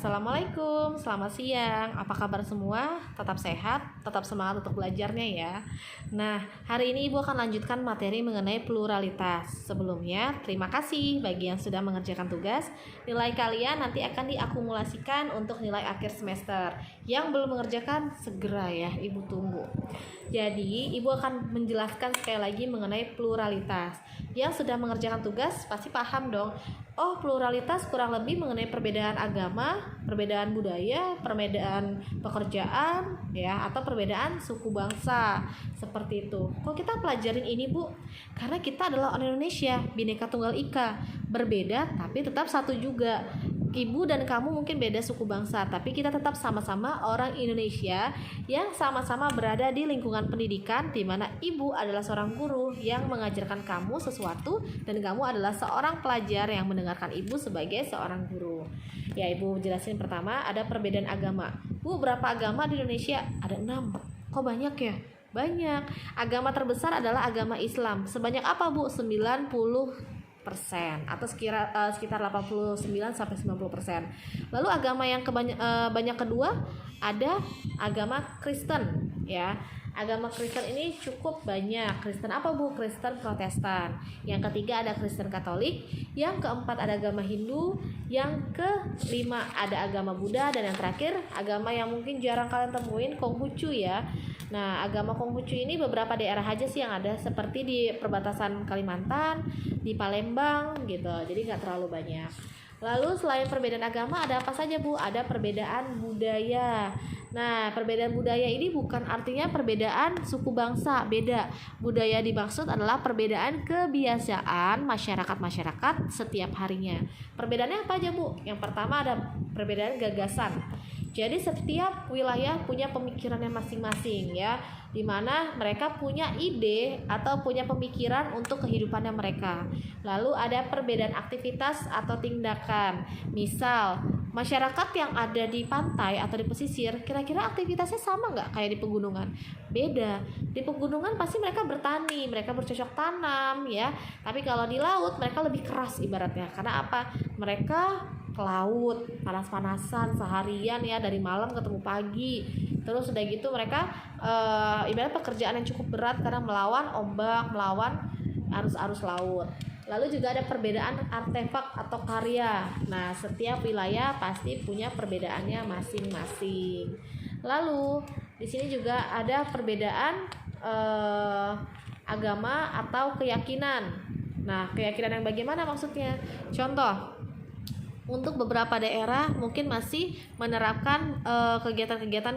Assalamualaikum, selamat siang. Apa kabar semua? Tetap sehat, tetap semangat untuk belajarnya ya. Nah, hari ini Ibu akan lanjutkan materi mengenai pluralitas. Sebelumnya, terima kasih bagi yang sudah mengerjakan tugas. Nilai kalian nanti akan diakumulasikan untuk nilai akhir semester. Yang belum mengerjakan, segera ya, Ibu tunggu. Jadi, Ibu akan menjelaskan sekali lagi mengenai pluralitas. Yang sudah mengerjakan tugas pasti paham dong. Oh, pluralitas kurang lebih mengenai perbedaan agama, perbedaan budaya, perbedaan pekerjaan, ya, atau perbedaan suku bangsa, seperti itu. Kok kita pelajarin ini, Bu? Karena kita adalah orang Indonesia, Bhinneka Tunggal Ika, berbeda tapi tetap satu juga. Ibu dan kamu mungkin beda suku bangsa, tapi kita tetap sama-sama orang Indonesia yang sama-sama berada di lingkungan pendidikan, di mana ibu adalah seorang guru yang mengajarkan kamu sesuatu dan kamu adalah seorang pelajar yang mendengarkan ibu sebagai seorang guru. Ya, ibu jelasin pertama ada perbedaan agama. Bu, berapa agama di Indonesia? Ada 6. Kok banyak ya? Banyak. Agama terbesar adalah agama Islam. Sebanyak apa, Bu? 90% atau sekitar 89-90%. Lalu agama yang banyak kedua ada agama Kristen, ya. Agama Kristen ini cukup banyak. Kristen apa, Bu? Kristen Protestan. Yang ketiga ada Kristen Katolik. Yang keempat ada agama Hindu. Yang kelima ada agama Buddha. Dan yang terakhir agama yang mungkin jarang kalian temuin, Konghucu ya. Nah, agama Konghucu ini beberapa daerah aja sih yang ada, seperti di perbatasan Kalimantan, di Palembang gitu. Jadi nggak terlalu banyak. Lalu selain perbedaan agama ada apa saja, Bu? Ada perbedaan budaya. Nah, perbedaan budaya ini bukan artinya perbedaan suku bangsa, beda. Budaya dimaksud adalah perbedaan kebiasaan masyarakat setiap harinya. Perbedaannya apa aja, Bu? Yang pertama ada perbedaan gagasan. Jadi setiap wilayah punya pemikirannya masing-masing ya, di mana mereka punya ide atau punya pemikiran untuk kehidupannya mereka. Lalu ada perbedaan aktivitas atau tindakan. Misal, masyarakat yang ada di pantai atau di pesisir, kira-kira aktivitasnya sama nggak kayak di pegunungan? Beda. Di pegunungan pasti mereka bertani, mereka bercocok tanam ya. Tapi kalau di laut mereka lebih keras ibaratnya. Karena apa? Mereka ke laut panas-panasan seharian ya, dari malam ketemu pagi. Terus udah gitu mereka ibarat pekerjaan yang cukup berat karena melawan ombak, melawan arus-arus laut. Lalu juga ada perbedaan artefak atau karya. Nah, setiap wilayah pasti punya perbedaannya masing-masing. Lalu di sini juga ada perbedaan agama atau keyakinan. Nah, keyakinan yang bagaimana maksudnya? Contoh, untuk beberapa daerah mungkin masih menerapkan kegiatan-kegiatan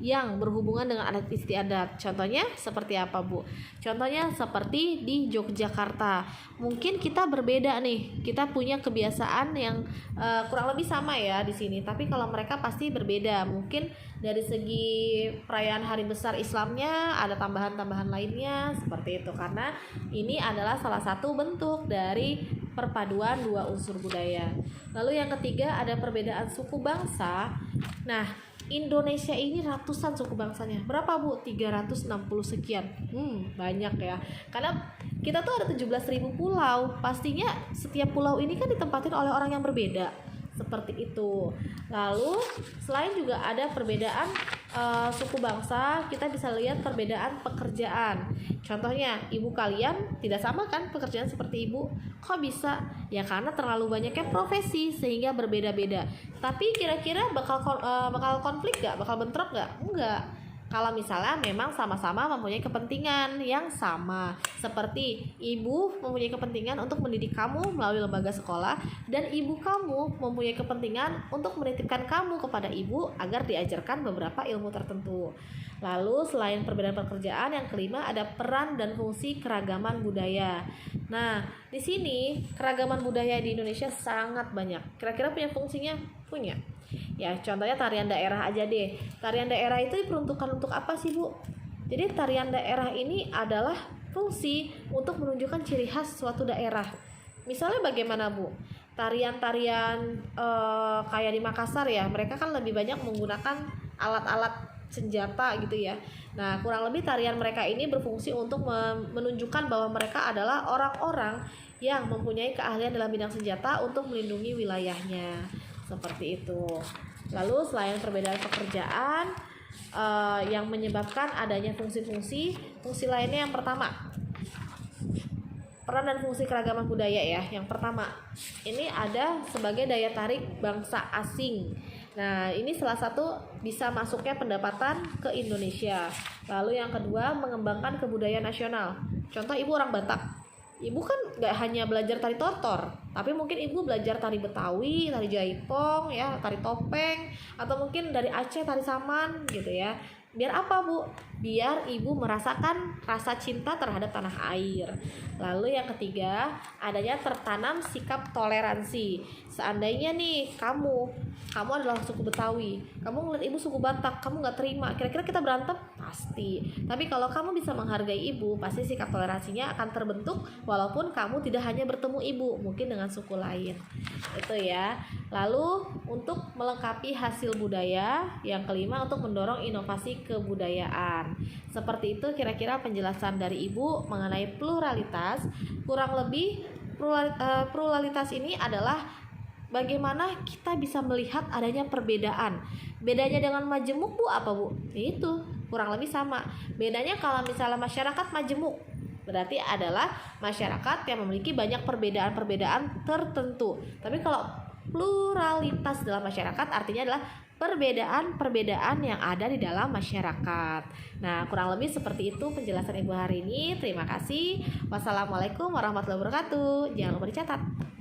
yang berhubungan dengan adat istiadat. Contohnya seperti apa, Bu? Contohnya seperti di Yogyakarta. Mungkin kita berbeda nih. Kita punya kebiasaan yang kurang lebih sama ya di sini, tapi kalau mereka pasti berbeda. Mungkin dari segi perayaan hari besar Islamnya ada tambahan-tambahan lainnya seperti itu, karena ini adalah salah satu bentuk dari perpaduan dua unsur budaya. Lalu yang ketiga ada perbedaan suku bangsa. Nah, Indonesia ini ratusan suku bangsanya. Berapa, Bu? 360 sekian. Banyak ya. Karena kita tuh ada 17.000 pulau. Pastinya setiap pulau ini kan ditempatin oleh orang yang berbeda. Seperti itu. Lalu selain juga ada perbedaan suku bangsa, kita bisa lihat perbedaan pekerjaan. Contohnya, ibu kalian tidak sama kan pekerjaan seperti ibu? Kok bisa? Ya karena terlalu banyaknya profesi sehingga berbeda-beda. Tapi kira-kira bakal konflik gak? Bakal bentrok gak? Enggak. Kalau misalnya memang sama-sama mempunyai kepentingan yang sama. Seperti ibu mempunyai kepentingan untuk mendidik kamu melalui lembaga sekolah, dan ibu kamu mempunyai kepentingan untuk menitipkan kamu kepada ibu agar diajarkan beberapa ilmu tertentu. Lalu selain perbedaan pekerjaan, yang kelima ada peran dan fungsi keragaman budaya. Nah, di sini keragaman budaya di Indonesia sangat banyak. Kira-kira punya fungsinya? Punya. Ya, contohnya tarian daerah aja deh. Tarian daerah itu diperuntukkan untuk apa sih, Bu? Jadi tarian daerah ini adalah fungsi untuk menunjukkan ciri khas suatu daerah. Misalnya bagaimana, Bu? Tarian-tarian kayak di Makassar ya, mereka kan lebih banyak menggunakan alat-alat senjata gitu ya. Nah, kurang lebih tarian mereka ini berfungsi untuk menunjukkan bahwa mereka adalah orang-orang yang mempunyai keahlian dalam bidang senjata untuk melindungi wilayahnya. Seperti itu. Lalu selain perbedaan pekerjaan yang menyebabkan adanya fungsi lainnya, yang pertama, peran dan fungsi keragaman budaya ya. Yang pertama, ini ada sebagai daya tarik bangsa asing. Nah, ini salah satu bisa masuknya pendapatan ke Indonesia. Lalu yang kedua, mengembangkan kebudayaan nasional. Contoh, ibu orang Batak. Ibu kan gak hanya belajar tari tortor, tapi mungkin ibu belajar tari Betawi, tari Jaipong, ya, tari topeng, atau mungkin dari Aceh tari saman gitu ya. Biar apa, Bu? Biar ibu merasakan rasa cinta terhadap tanah air. Lalu yang ketiga, adanya tertanam sikap toleransi. Seandainya nih kamu adalah suku Betawi, kamu ngeliat ibu suku Batak, kamu gak terima, kira-kira kita berantem? Pasti. Tapi kalau kamu bisa menghargai ibu, pasti sikap toleransinya akan terbentuk, walaupun kamu tidak hanya bertemu ibu, mungkin dengan suku lain. Itu ya. Lalu untuk melengkapi hasil budaya, yang kelima, untuk mendorong inovasi kebudayaan. Seperti itu kira-kira penjelasan dari ibu mengenai pluralitas. Kurang lebih pluralitas ini adalah bagaimana kita bisa melihat adanya perbedaan. Bedanya dengan majemuk, Bu, apa, Bu? Itu kurang lebih sama. Bedanya kalau misalnya masyarakat majemuk, berarti adalah masyarakat yang memiliki banyak perbedaan-perbedaan tertentu. Tapi kalau pluralitas dalam masyarakat artinya adalah perbedaan-perbedaan yang ada di dalam masyarakat. Nah, kurang lebih seperti itu penjelasan Ibu hari ini. Terima kasih. Wassalamualaikum warahmatullahi wabarakatuh. Jangan lupa dicatat.